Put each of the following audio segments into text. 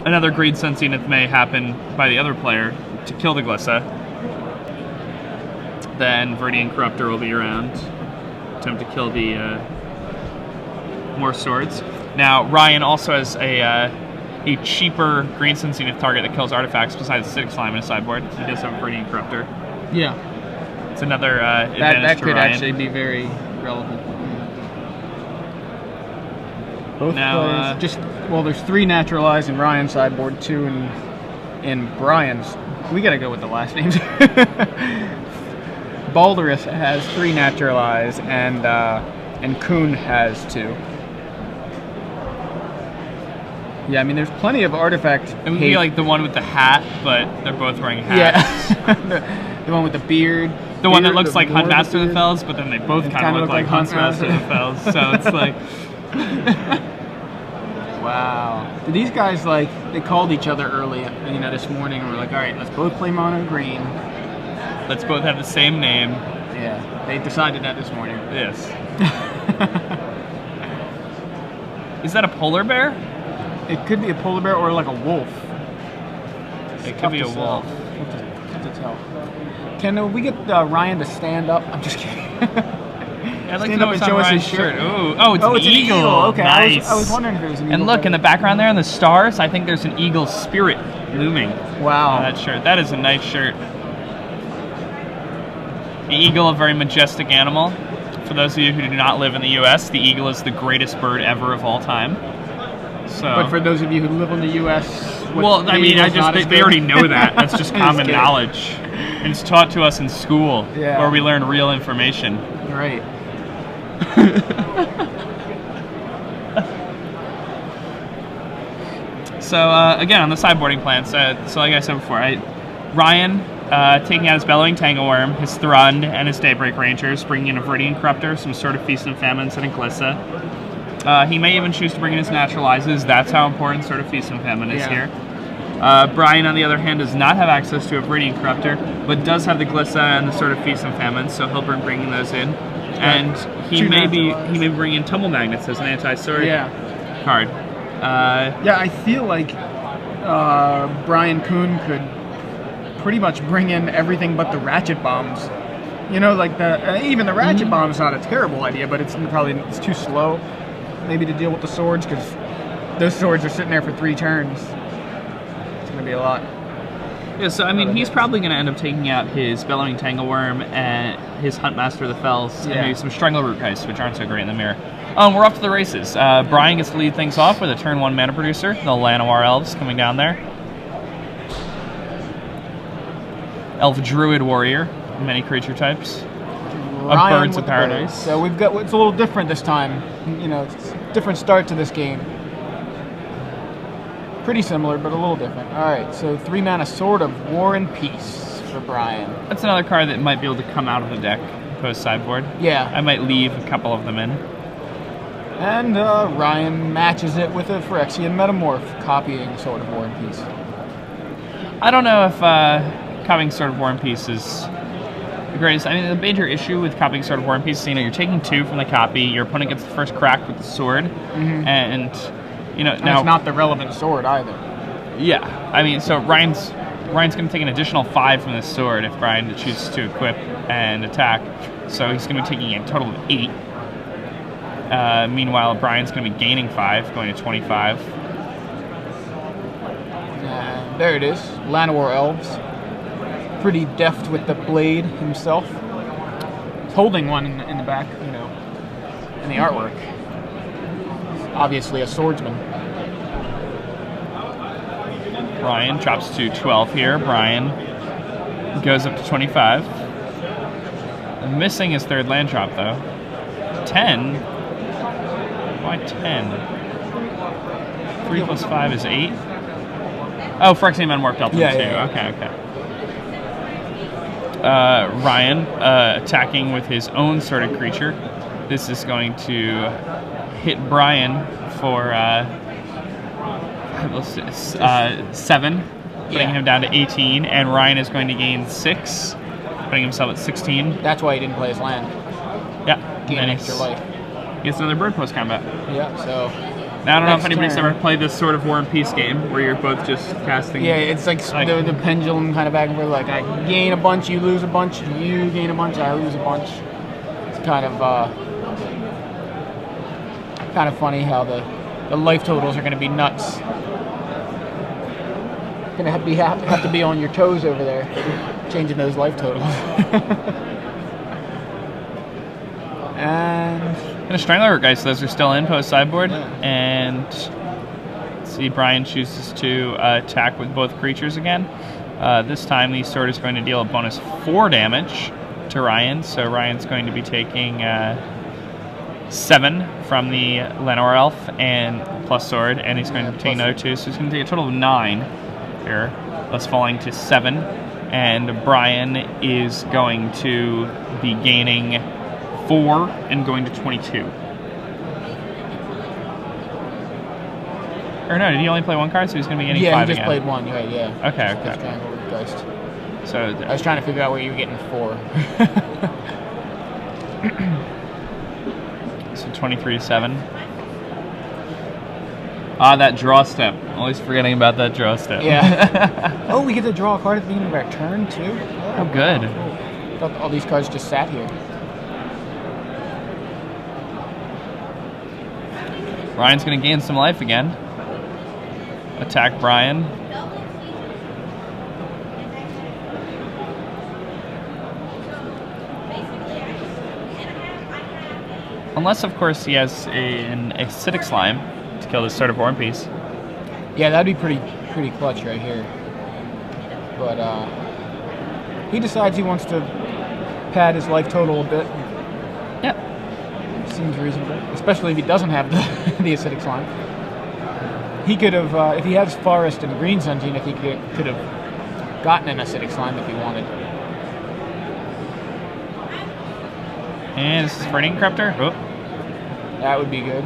Another greed sensing it may happen by the other player to kill the Glissa. Then Viridian Corruptor will be around. Attempt to kill the more swords. Now Ryan also has a cheaper green sensitive target that kills artifacts besides Acidic Slime in his sideboard. He does have a Viridian Corruptor. Yeah. It's another advantage that to could Ryan. actually be very relevant. Both Now, players there's 3 naturalized in Ryan's sideboard, 2 in Brian's. We gotta go with the last names. Balderas has 3 naturalized, and Kuhn has 2. Yeah, I mean, there's plenty of artifact. It would be like the one with the hat, but they're both wearing hats. Yeah, the one with the beard. The one that looks like Huntmaster of the Fells, but then they both kind of look like Huntmaster of the Fells. So it's like... Wow. These guys, they called each other early, this morning, and were like, all right, let's both play mono green. Let's both have the same name. Yeah, they decided that this morning. Yes. Is that a polar bear? It could be a polar bear or like a wolf. It could be a wolf. Tough to tell. Can we get Ryan to stand up? I'm just kidding. I'd like to know what's on Ryan's shirt. Ooh. Oh, it's an eagle. Okay, nice. I was wondering if it was an eagle. And look, in the background there, in the stars, I think there's an eagle spirit looming. Wow. On that shirt. That is a nice shirt. The eagle, a very majestic animal. For those of you who do not live in the U.S., the eagle is the greatest bird ever of all time. So. But for those of you who live in the U.S., well, I mean, they already know that. That's just common knowledge. And it's taught to us in school, where we learn real information. Right. So, again, on the sideboarding plan, so like I said before, Ryan taking out his Bellowing Tangleworm, his Thrund, and his Daybreak Rangers, bringing in a Viridian Corruptor, some sort of Feast and Famine, and a Glissa. He may even choose to bring in his Naturalizes. That's how important sort of Feast and Famine is here. Brian, on the other hand, does not have access to a Viridian Corruptor, but does have the Glissa and the sort of Feast and Famine, so he'll be bringing those in. And he may be bringing in Tumble Magnets as an anti-sword card. I feel like Brian Kuhn could pretty much bring in everything but the Ratchet Bombs. Even the Ratchet Bomb's not a terrible idea, but it's too slow, maybe, to deal with the swords, because those swords are sitting there for 3 turns. It's going to be a lot. Yeah, so I mean, he's probably going to end up taking out his Bellowing Tangleworm and his Huntmaster of the Fells, and maybe some Strangleroot Geist, which aren't so great in the mirror. We're off to the races. Brian gets to lead things off with a turn 1 mana producer, the Llanowar Elves coming down there. Elf Druid Warrior, many creature types. Of Birds of Paradise. So it's a little different this time. It's a different start to this game. Pretty similar, but a little different. Alright, so 3 mana Sword of War and Peace for Brian. That's another card that might be able to come out of the deck post-sideboard. Yeah. I might leave a couple of them in. And Ryan matches it with a Phyrexian Metamorph, copying Sword of War and Peace. I don't know if copying Sword of War and Peace is the greatest. I mean, the major issue with copying Sword of War and Peace is, you're taking 2 from the copy, your opponent gets the first crack with the sword, and... now it's not the relevant sword either. Yeah, I mean, so Ryan's going to take an additional 5 from this sword if Brian chooses to equip and attack. So he's going to be taking a total of 8. Meanwhile, Brian's going to be gaining 5, going to 25. There it is, Llanowar Elves. Pretty deft with the blade himself. He's holding one in the back, in the artwork. Obviously a swordsman. Brian drops to 12 here. Brian goes up to 25. Missing his 3rd land drop, though. 10? Why 10? 3 plus 5 is 8? Oh, Phyrexian Metamorph dealt him 2. Okay. Ryan attacking with his own sort of creature. This is going to hit Brian for 7, putting him down to 18, and Ryan is going to gain 6, putting himself at 16. That's why he didn't play his land. Yeah. Gain an extra life. He gets another bird post-combat. Yeah, so Now, I don't know if Next anybody's turn. ever played this sort of War and Peace game where you're both just casting. Yeah, it's like, Like- the pendulum kind of back and forth. Like I gain a bunch, you lose a bunch. You gain a bunch, I lose a bunch. It's kind of funny how the life totals are going to be nuts. Going to have to be on your toes over there, changing those life totals. And And a Strangler Geist, those are still in post sideboard. Yeah. And let's see, Brian chooses to attack with both creatures again. This time, the sword is going to deal a bonus 4 damage to Ryan. So Ryan's going to be taking 7 from the Lenore Elf and plus sword, and he's going to take another 2. So he's going to take a total of 9 here, thus falling to 7. And Brian is going to be gaining 4 and going to 22. Or no, did he only play 1 card? So he's going to be getting 5 yeah, he just again. played 1. Right? Yeah. Okay, The okay. Strangleroot Geist. So I was trying to figure out where you were getting 4. So 23 to 7. Ah, that draw step. Always forgetting about that draw step. Yeah. Oh, we get to draw a card at the beginning of our turn too. Oh, good. I thought all these cards just sat here. Ryan's going to gain some life again. Attack Brian. Unless, of course, he has an acidic slime to kill this Sword of War and Peace. Yeah, that'd be pretty clutch right here. But he decides he wants to pad his life total a bit. Yep. Seems reasonable, especially if he doesn't have the acidic slime. He could have, if he has Forest and Green Sunshine, if he could have gotten an acidic slime if he wanted. And this is for an Incorruptor. Oh. That would be good.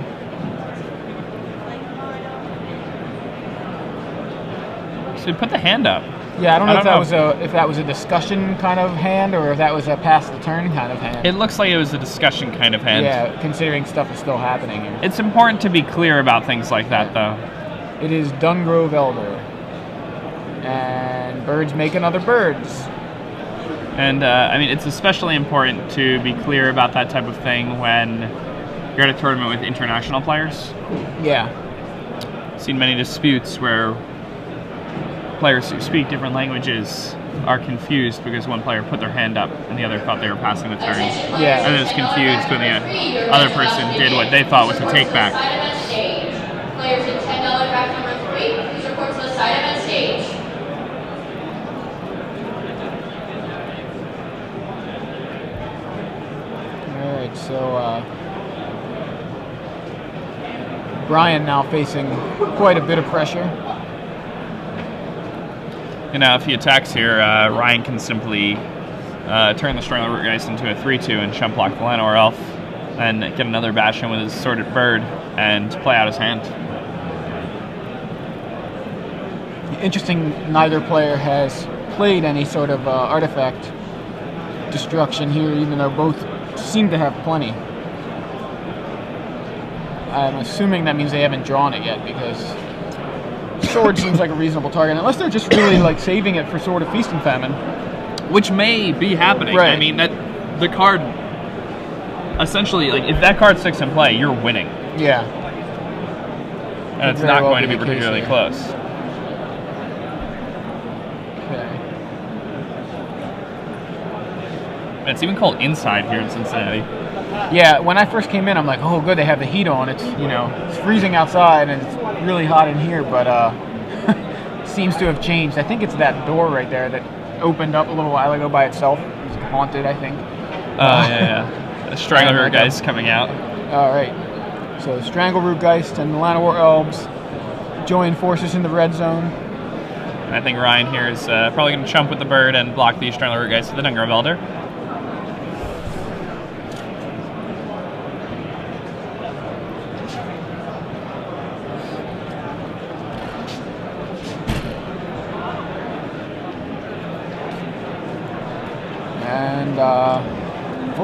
So he put the hand up. Yeah, I don't know I if don't that was a discussion kind of hand or if that was a pass the turn kind of hand. It looks like it was a discussion kind of hand. Yeah, considering stuff is still happening here. It's important to be clear about things like that, though. It is Dungrove Elder. And birds making other birds. And, I mean, it's especially important to be clear about that type of thing when you're at a tournament with international players. Yeah. Seen many disputes where players who speak different languages are confused because one player put their hand up and the other thought they were passing the turn. Yeah. And then was confused when the other person did what they thought was a take back. Players in $10 back number 3, please report to the side of that stage. Alright, so Brian now facing quite a bit of pressure. And now if he attacks here, Ryan can simply turn the Strangler Geist into a 3-2 and chump block the Lenore Elf and get another bash in with his Sordid Bird and play out his hand. Interesting, neither player has played any sort of artifact destruction here, even though both seem to have plenty. I'm assuming that means they haven't drawn it yet, because sword seems like a reasonable target, unless they're just really like saving it for Sword of Feast and Famine. Which may be happening. Right. I mean, that the card, essentially, like, if that card sticks in play, you're winning. Yeah. And it's very not well going to be be the case particularly here. close. Okay. It's even cold inside here in Cincinnati. Yeah, when I first came in, I'm like, oh, good, they have the heat on. It's, you know, it's freezing outside and it's really hot in here, but seems to have changed. I think it's that door right there that opened up a little while ago by itself. It's haunted, I think. Yeah. The Strangler like guy's coming out. All right. So Strangleroot Geist and the Llanowar Elves join forces in the red zone. And I think Ryan here is probably going to chump with the bird and block the Strangler guys with the Dungrove Elder. And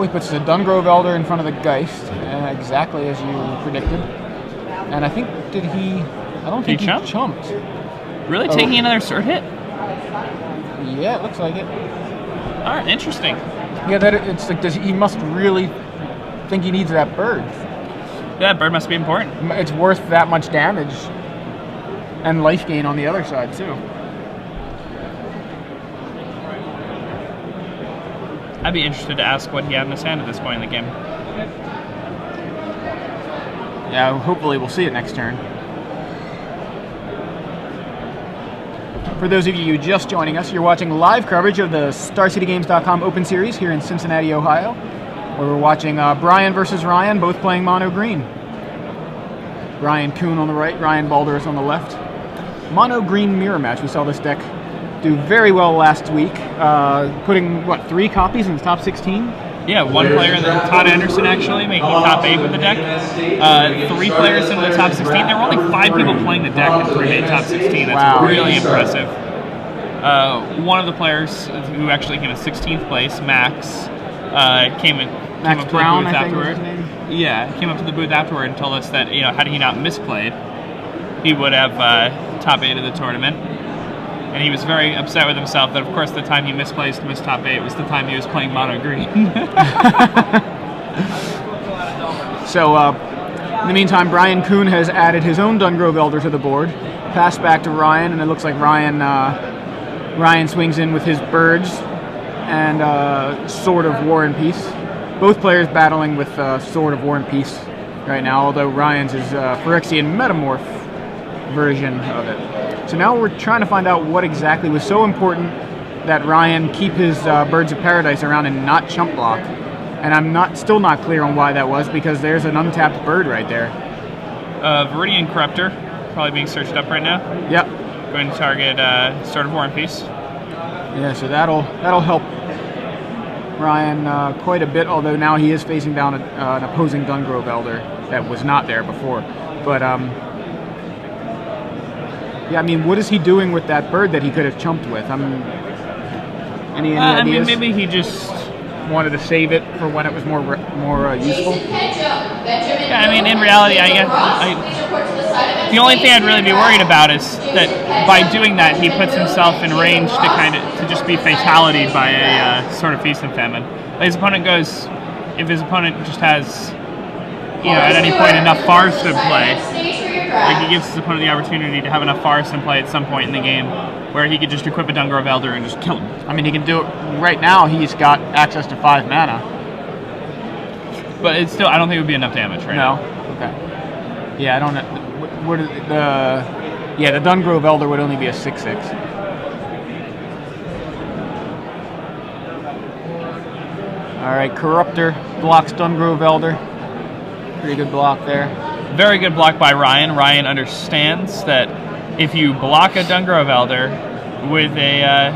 he puts the Dungrove Elder in front of the Geist, exactly as you predicted. And I think, I don't think he chump? chumped. Really taking another sword hit? Yeah, it looks like it. All right, interesting. Yeah, it's like, he must really think he needs that bird. Yeah, that bird must be important. It's worth that much damage. And life gain on the other side, too. I'd be interested to ask what he had in his hand at this point in the game. Yeah, hopefully we'll see it next turn. For those of you just joining us, you're watching live coverage of the StarCityGames.com Open Series here in Cincinnati, Ohio, where we're watching Brian versus Ryan, both playing mono green. Brian Kuhn on the right, Ryan Balderas on the left. Mono green mirror match. We saw this deck do very well last week, putting, 3 copies in the top 16? Yeah, 1 player, Todd Anderson actually, making top 8 with the deck. 3 players into the top 16. There were only 5 people playing the deck that made top 16. That's really impressive. One of the players who actually came in 16th place, Max, came up to Brown, the booth I think was afterward. his name. Yeah, came up to the booth afterward and told us that, had he not misplayed, he would have top 8 of the tournament. And he was very upset with himself that, of course, the time he misplaced to miss top 8 was the time he was playing mono green. So, in the meantime, Brian Kuhn has added his own Dungrove Elder to the board. Pass back to Ryan, and it looks like Ryan swings in with his birds and Sword of War and Peace. Both players battling with Sword of War and Peace right now, although Ryan's is Phyrexian Metamorph version of it. So now we're trying to find out what exactly was so important that Ryan keep his Birds of Paradise around and not chump block. And I'm still not clear on why that was, because there's an untapped bird right there. Viridian Corruptor, probably being searched up right now. Yep. Going to target Sword of War and Peace. Yeah, so that'll help Ryan quite a bit, although now he is facing down an opposing Dungrove Elder that was not there before. But, yeah, I mean, what is he doing with that bird that he could have chumped with? Any ideas? Maybe he just wanted to save it for when it was more useful. Yeah, I mean, in reality, I guess the only thing I'd really be worried about is that by doing that, he puts himself in range to just be fatality by a sort of feast and famine. If his opponent just has, at any point enough forest to play. Like, he gives his opponent the opportunity to have enough forest in play at some point in the game where he could just equip a Dungrove Elder and just kill him. I mean, he can do it right now. He's got access to 5 mana. But it's still, I don't think it would be enough damage right now. Okay. Yeah, I don't know. The Dungrove Elder would only be a 6/6. All right, Corruptor blocks Dungrove Elder. Pretty good block there. Very good block by Ryan. Ryan understands that if you block a Dungrove Elder with a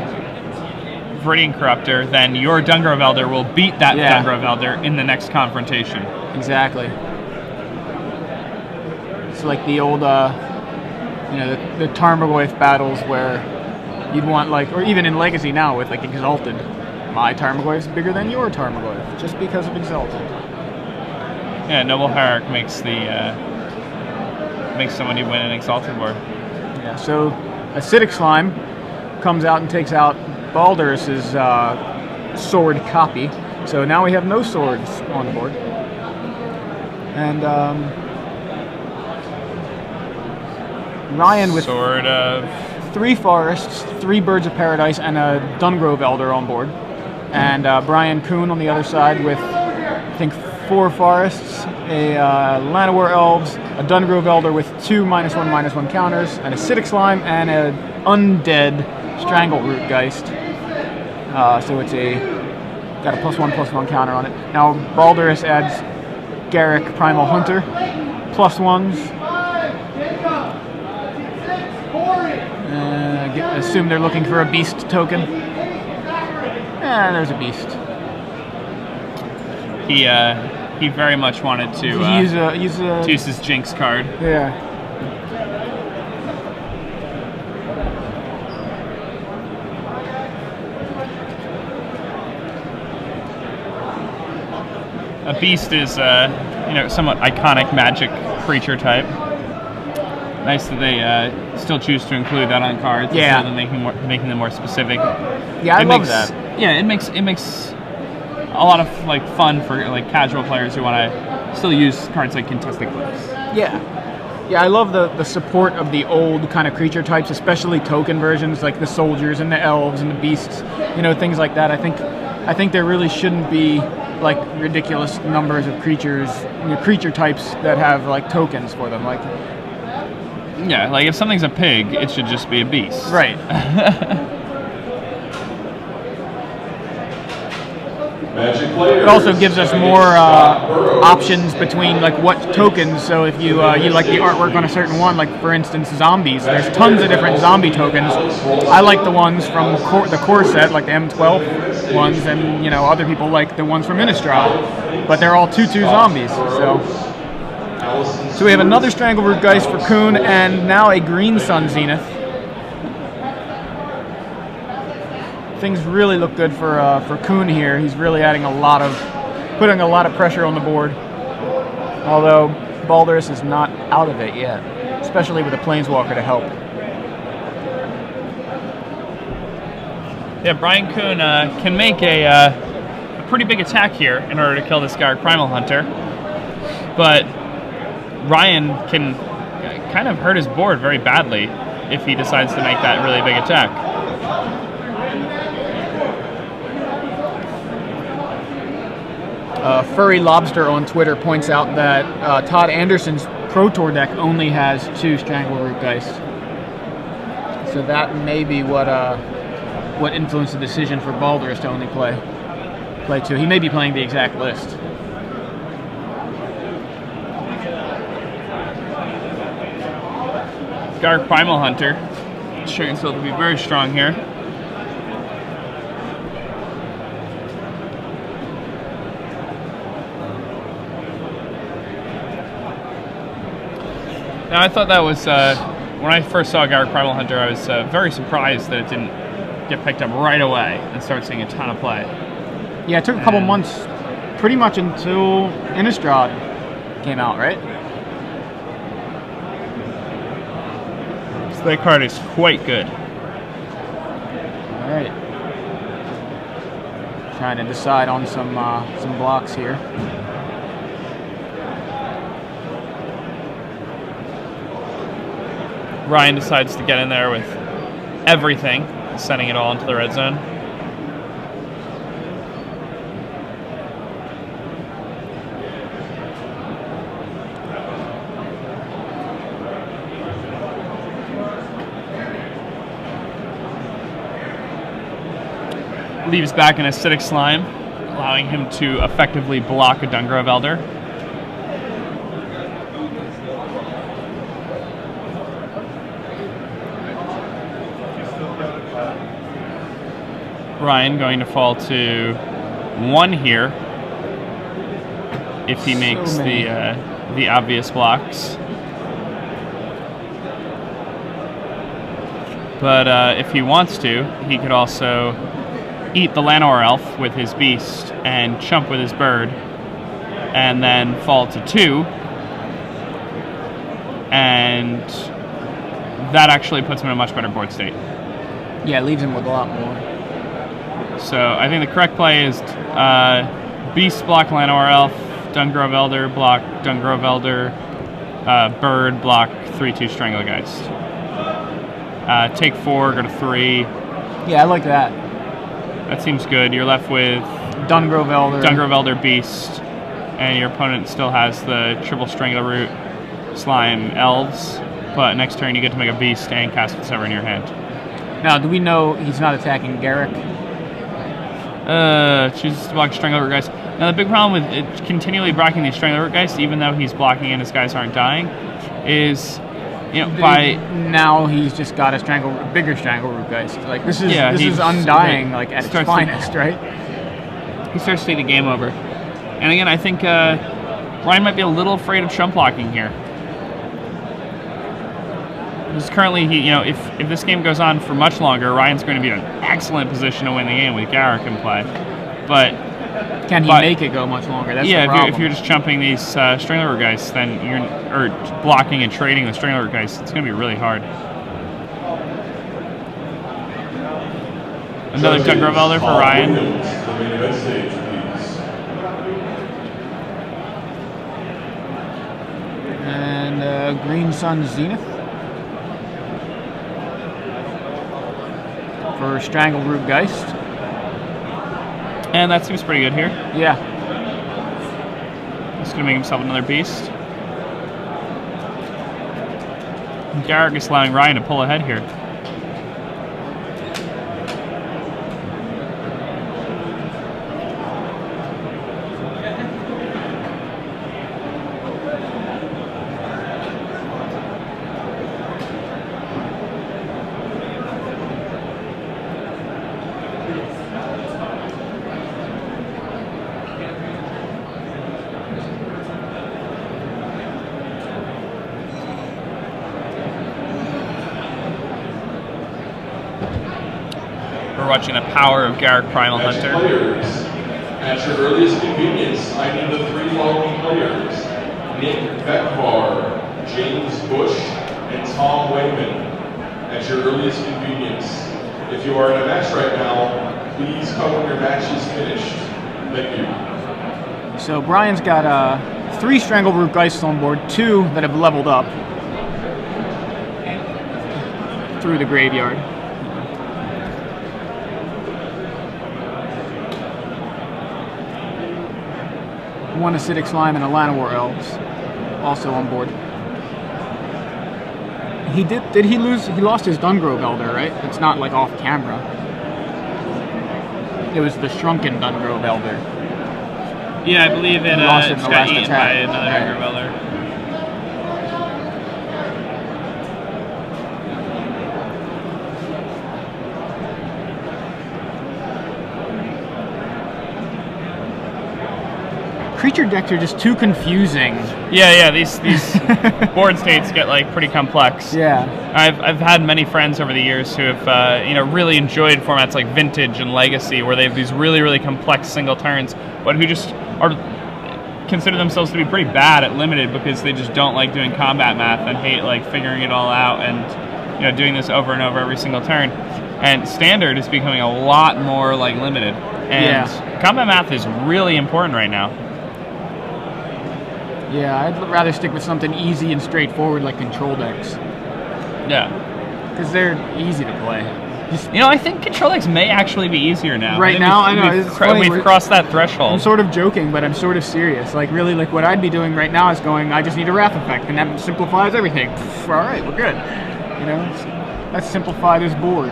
Viridian Corruptor, then your Dungrove Elder will beat that Dungrove Elder in the next confrontation. Exactly. It's like the old, the Tarmogoyf battles where you'd want, or even in Legacy now with, Exalted. My Tarmogoyf's bigger than your Tarmogoyf, just because of Exalted. Yeah, Noble Hierarch makes someone you win an Exalted War. Yeah, so Acidic Slime comes out and takes out Balderas' sword copy. So now we have no swords on the board. And Ryan with Sword of 3 forests, 3 Birds of Paradise, and a Dungrove Elder on board. And Brian Kuhn on the other side with, I think, 4 forests, a Llanowar Elves, a Dungrove Elder with 2 -1/-1 counters, an Acidic Slime, and an undead Strangleroot Geist. So it's got a +1/+1 counter on it. Now Balderas adds Garrick Primal Hunter, +1s. Assume they're looking for a beast token. There's a beast. He very much wanted to use his Jinx card. Yeah. A beast is somewhat iconic magic creature type. Nice that they still choose to include that on cards instead of making them more specific. Yeah, I love that. Yeah, it makes a lot of like fun for like casual players who want to still use cards like contested clips. Yeah, I love the support of the old kind of creature types, especially token versions like the soldiers and the elves and the beasts, things like that. I think there really shouldn't be like ridiculous numbers of creatures, creature types that have like tokens for them. Like, yeah, like if something's a pig, it should just be a beast. Right. It also gives us more options between like what tokens. So if you like the artwork on a certain one, like for instance zombies, there's tons of different zombie tokens. I like the ones from the core set, like the M12 ones, and other people like the ones from Innistrad, but they're all 2/2 zombies. So we have another Strangleroot Geist for Kuhn, and now a Green Sun Zenith. Things really look good for Kuhn here. He's really putting a lot of pressure on the board. Although Balderas is not out of it yet, especially with a Planeswalker to help. Yeah, Brian Kuhn can make a pretty big attack here in order to kill this Garruk Primal Hunter, but Ryan can kind of hurt his board very badly if he decides to make that really big attack. Furry Lobster on Twitter points out that Todd Anderson's Pro Tour deck only has 2 Strangleroot Geist. So that may be what influenced the decision for Balderas to only play 2. He may be playing the exact list. Garruk Primal Hunter showing himself to be very strong here. Now, I thought that was, when I first saw Garruk Primal Hunter, I was very surprised that it didn't get picked up right away and start seeing a ton of play. Yeah, it took a couple months, pretty much until Innistrad came out, right? So that card is quite good. All right. Trying to decide on some blocks here. Ryan decides to get in there with everything, sending it all into the red zone. Leaves back an Acidic Slime, allowing him to effectively block a Dungrove Elder. Ryan going to fall to 1 here if he makes the obvious blocks. But if he wants to, he could also eat the Llanowar Elf with his beast and chump with his bird, and then fall to 2. And that actually puts him in a much better board state. Yeah, it leaves him with a lot more. So I think the correct play is Beast block Llanowar Elf, Dungrove Elder block Dungrove Elder, Bird block 3/2 Stranglegeist. Take 4, go to 3. Yeah, I like that. That seems good. You're left with Dungrove Elder, Beast, and your opponent still has the triple Strangleroot Slime Elves, but next turn you get to make a Beast and cast whatever in your hand. Now, do we know he's not attacking Garruk? Chooses to block Strangleroot Geist. Now the big problem with it continually blocking these Strangleroot Geist, even though he's blocking and his guys aren't dying, is by now he's just got a bigger Strangleroot Geist. Like this is undying, like at its finest, right? He starts to take the game over. And again, I think Ryan might be a little afraid of chump blocking here. Because currently, if this game goes on for much longer, Ryan's going to be in an excellent position to win the game with Garruk in play. But Can he But- make it go much longer? That's the Yeah, problem. if you're just jumping these Strangler guys, then or blocking and trading with Strangler guys, it's going to be really hard. Another Dungrove Elder for Ryan. And Green Sun Zenith for Strangled Root Geist. And that seems pretty good here. Yeah. He's going to make himself another beast. Garrick is allowing Ryan to pull ahead here. We're watching the power of Garrick Primal Hunter. Players. At your earliest convenience, I need the 3 following players: Nick Beckvar, James Bush, and Tom Wayman. At your earliest convenience. If you are in a match right now, please come when your match is finished. Thank you. So Brian's got 3 Strangled Root Geists on board, 2 that have leveled up through the graveyard. One Acidic Slime and a Llanowar Elves also on board. Did he lose? He lost his Dungrove Elder, right? It's not like off camera. It was the shrunken Dungrove Elder. Yeah, I believe it Lost it in the got last eaten attack. by another Right. Dungrove Elder. Creature decks are just too confusing. Yeah, these board states get like pretty complex. Yeah. I've had many friends over the years who have really enjoyed formats like Vintage and Legacy, where they have these really complex single turns, but who just consider themselves to be pretty bad at Limited because they just don't like doing combat math and hate like figuring it all out and doing this over and over every single turn. And Standard is becoming a lot more like Limited, and combat math is really important right now. Yeah, I'd rather stick with something easy and straightforward like control decks. Yeah. Because they're easy to play. I think control decks may actually be easier now. Right now, I know. It's funny, We've crossed that threshold. I'm sort of joking, but I'm sort of serious. Like, really, like what I'd be doing right now is going, I just need a Wrath Effect, and that simplifies everything. All right, we're good. Let's simplify this board.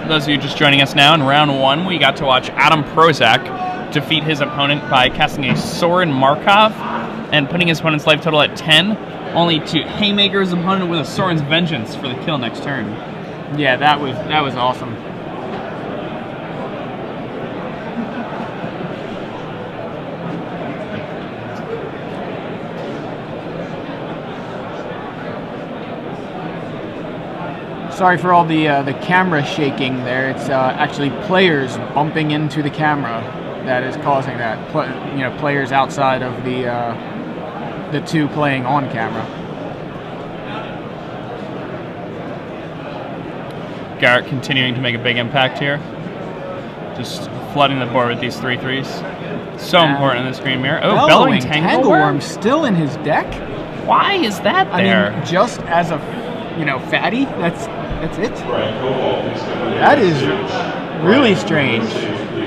For those of you just joining us now, in round 1, we got to watch Adam Prozac defeat his opponent by casting a Sorin Markov and putting his opponent's life total at 10, only to haymaker his opponent with a Sorin's Vengeance for the kill next turn. Yeah, that was awesome. Sorry for all the camera shaking there. It's actually players bumping into the camera that is causing that. Players outside of the 2 playing on camera. Garrett continuing to make a big impact here. Just flooding the board with these 3/3s. So important in this green mirror. Oh, Bellowing Tangleworm still in his deck? Why is that there? I mean, just as a fatty, that's it? That is really strange.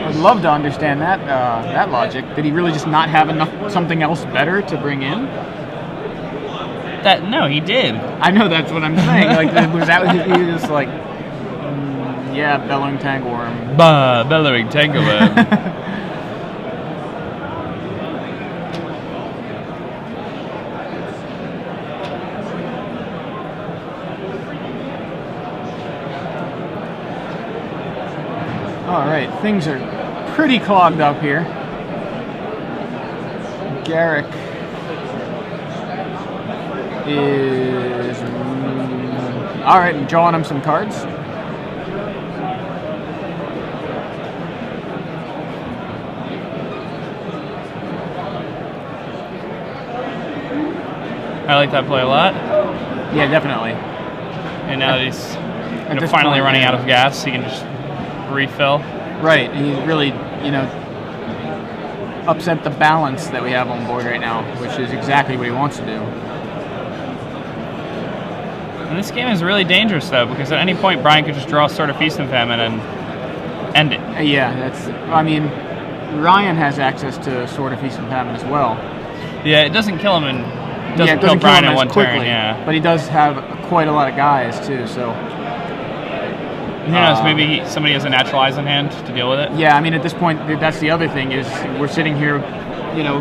I'd love to understand that logic. Did he really just not have something else better to bring in? No, he did. I know, that's what I'm saying. Like, he was like, yeah, Bellowing Tangleworm. Bah, Bellowing Tangleworm. Alright, things are pretty clogged up here. Garrick is... Alright, I'm drawing him some cards. I like that play a lot. Yeah, definitely. And now that he's this finally point, running yeah. out of gas, he can just refill. Right. He really, upset the balance that we have on board right now, which is exactly what he wants to do. And this game is really dangerous, though, because at any point Brian could just draw Sword of Feast and Famine and end it. Ryan has access to Sword of Feast and Famine as well. Yeah, it doesn't kill him and It doesn't kill Brian him in as one quickly, turn. Yeah, but he does have quite a lot of guys too. So who knows? Maybe somebody has a natural eyes in hand to deal with it. yeah, at this point, that's the other thing is we're sitting here, in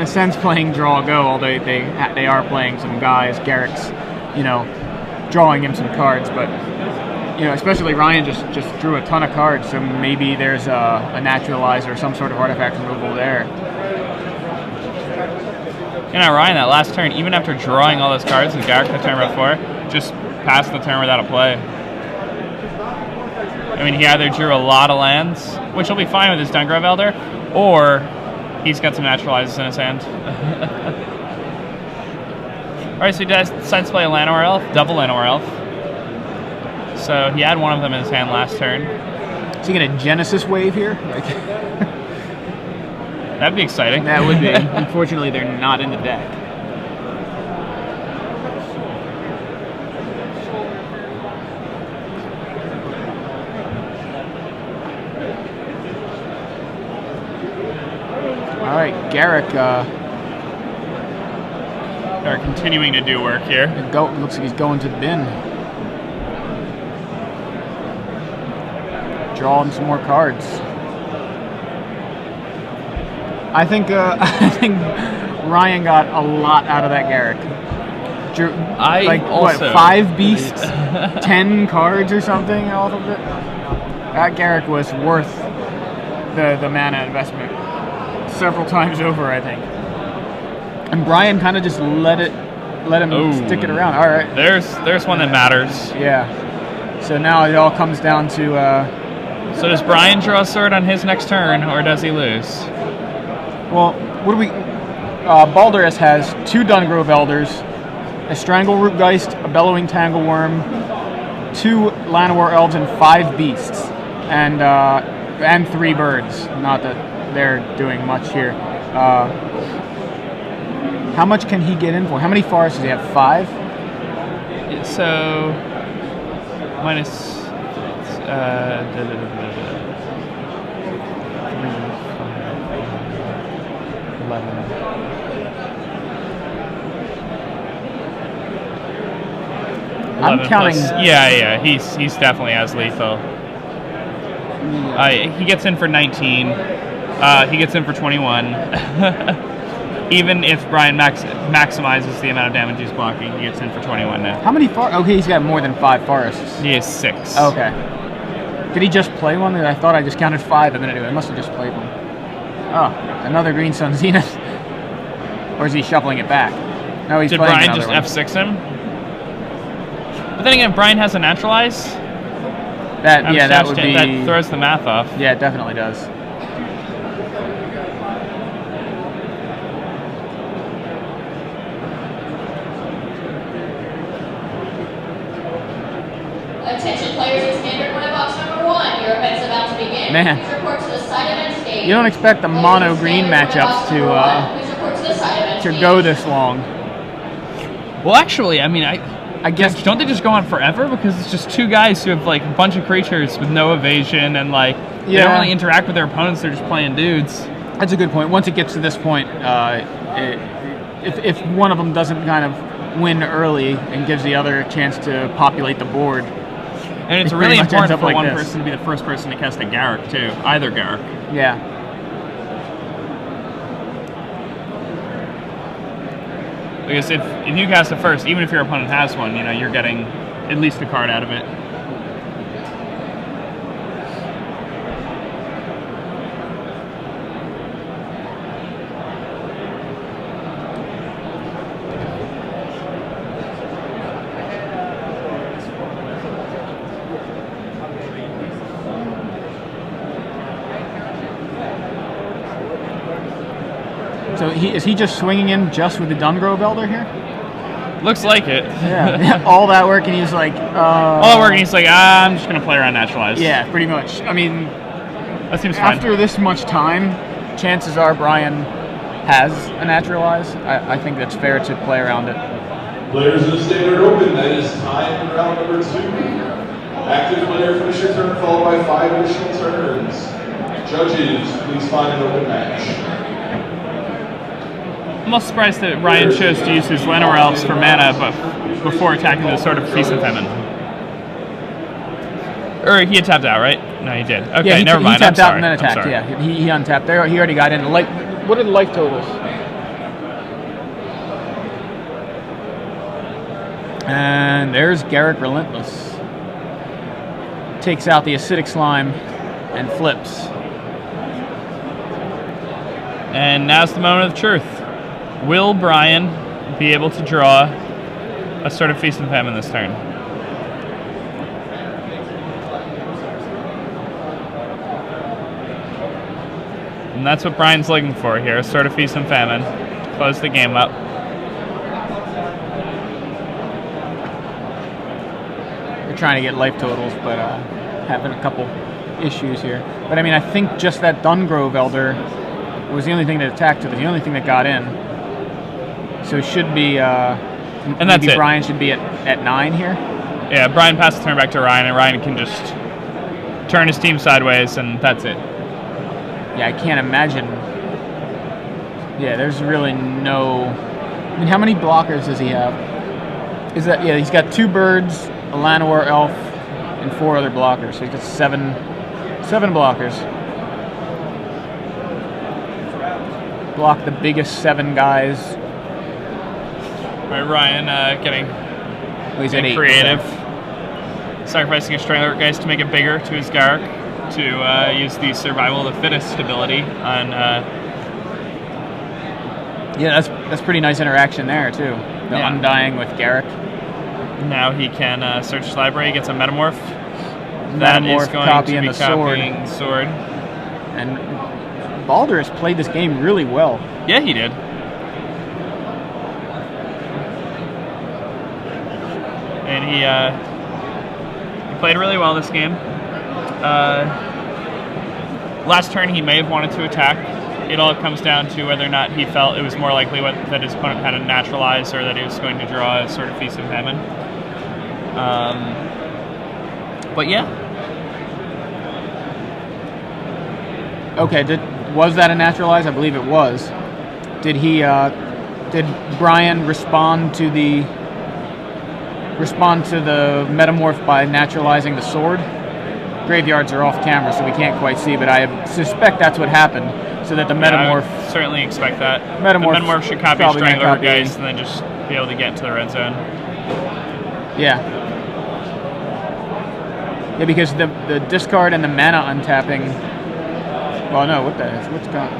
a sense playing draw go. Although they are playing some guys. Garrick's, drawing him some cards, but especially Ryan just drew a ton of cards. So maybe there's a naturalize or some sort of artifact removal there. Ryan, that last turn, even after drawing all those cards and Garrick the turn before, just passed the turn without a play. He either drew a lot of lands, which will be fine with his Dungrove Elder, or he's got some naturalizes in his hand. Alright, so he decides to play a Llanowar Elf, double Llanowar Elf. So he had one of them in his hand last turn. Is he going to Genesis Wave here? That'd be exciting. That would be. Unfortunately, they're not in the deck. All right, Garrick. They're continuing to do work here. Looks like he's going to the bin. Drawing some more cards. I think Ryan got a lot out of that Garrick. Drew, what, 5 beasts, 10 cards or something off of it? That Garrick was worth the mana investment several times over, I think. And Brian kind of just let him stick it around. All right. There's one that matters. Yeah. So now it all comes down to... So does Brian draw a sword on his next turn, or does he lose? Well, what do we... Balderas has 2 Dungrove Elders, a Strangleroot Geist, a Bellowing Tangleworm, 2 Llanowar Elves, and 5 Beasts. And 3 birds. Not that they're doing much here. How much can he get in for? How many forests does he have? 5? So... minus... 11. I'm counting. Yeah. He's definitely as lethal. He gets in for 19. He gets in for 21. Even if Brian maximizes the amount of damage he's blocking, he gets in for 21 now. How many forests? Okay, he's got more than 5 forests. He has 6. Okay. Did he just play one? I thought I just counted 5 a minute ago. I must have just played one. Oh, another Green Sun Zenith. Or is he shuffling it back? No, he's playing Brian another just one. F6 him? But then again, Brian has a naturalize. That would be... That throws the math off. Yeah, it definitely does. Attention players in standard one box number 1. Your event's about to begin. Man. Please report to the side event stage. You don't expect the mono green matchups Please report to the side event to stage. go this long. Well, actually, I guess don't they just go on forever? Because it's just 2 guys who have a bunch of creatures with no evasion and they don't really interact with their opponents. They're just playing dudes. That's a good point. Once it gets to this point, if one of them doesn't kind of win early and gives the other a chance to populate the board, and it's it really pretty much important ends up for like one this. person to be the first person to cast a Garrick too. Either Garrick. Yeah. Because if you cast it first, even if your opponent has one, you're getting at least a card out of it. So is he just swinging in just with the Dungrove Elder here? Looks like it. Yeah, all that work, and he's like, All that work, and he's like, I'm just gonna play around naturalized. Yeah, pretty much. I mean, that seems fine. After this much time, chances are Brian has a naturalize. I think that's fair to play around it. Players in the Standard Open, that is time in round number 2. Active player finish your turn followed by 5 additional turns. Judges, please find an open match. I'm most surprised that Ryan chose to use his Llanowar Elves for mana, but before attacking the Sword of Feast and Famine. Or he had tapped out, right? No, he did. Okay, yeah, never mind. He tapped I'm out sorry. and then attacked. Yeah, he untapped there. He already got in. What are the life totals? And there's Garrick Relentless. Takes out the acidic slime and flips. And now's the moment of truth. Will Brian be able to draw a Sword of Feast and Famine this turn? And that's what Brian's looking for here, a Sword of Feast and Famine. Close the game up. We're trying to get life totals, but having a couple issues here. But I mean, I think just that Dungrove Elder was the only thing that attacked, the only thing that got in. So it should be, and that's it. Brian should be at 9 here. Yeah, Brian passes the turn back to Ryan, and Ryan can just turn his team sideways, and that's it. Yeah, I can't imagine. Yeah, there's really no. I mean, how many blockers does he have? Is that he's got 2 birds, a Llanowar elf, and 4 other blockers. So he's got 7 blockers. Block the biggest 7 guys. All right, Ryan getting He's at 8. creative. Sacrificing a Strangler Geist to make it bigger to his Garrick, to use the Survival of the Fittest ability on. Yeah, that's pretty nice interaction there too. The Undying with Garrick. Now he can search his library, gets a Metamorph. That is going copying to be copying the sword. And Balderas played this game really well. Yeah, he did. And he played really well this game. Last turn he may have wanted to attack. It all comes down to whether or not he felt it was more likely that his opponent had a naturalize or that he was going to draw a Sword of Feast and Famine. But yeah. Okay, was that a naturalize? I believe it was. Did Brian respond to the metamorph by naturalizing the sword? Graveyards are off camera, so we can't quite see, but I suspect that's what happened. So that the metamorph. I would certainly expect that. Metamorph should copy Strangler Geist and then just be able to get into the red zone. Yeah. Yeah, because the discard and the mana untapping. Well, no, what's going?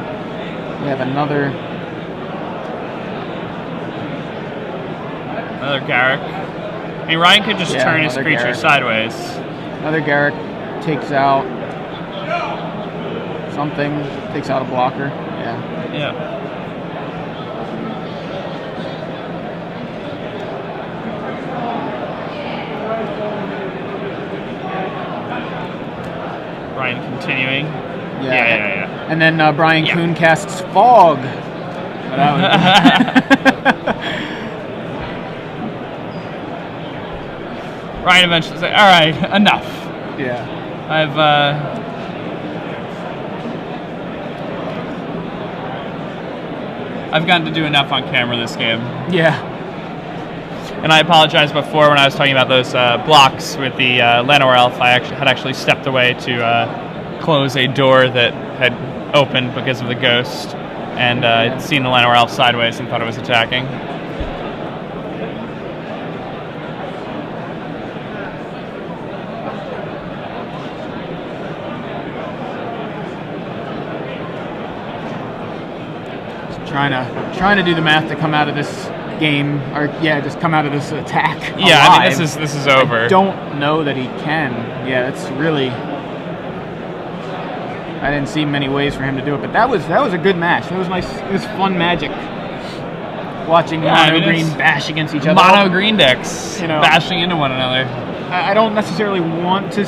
We have another Garrick. I mean, Ryan could just turn his creature Garrick. Sideways. Another Garrick takes out something, takes out a blocker. Yeah. Ryan continuing. Yeah. And then Brian Kuhn casts Fog. Ryan eventually said, all right, enough. Yeah. I've gotten to do enough on camera this game. Yeah. And I apologize before when I was talking about those blocks with the Llanowar Elf. I had actually stepped away to close a door that had opened because of the ghost, and I'd seen the Llanowar Elf sideways and thought it was attacking. Trying to do the math to come out of this game, or just come out of this attack. Yeah, alive. I mean this is over. I don't know that he can. Yeah, that's really. I didn't see many ways for him to do it, but that was a good match. That was nice. It was fun magic. watching Yeah, I mono mean, green it's bash against each other. Mono green decks You know. bashing into one another. I don't necessarily want to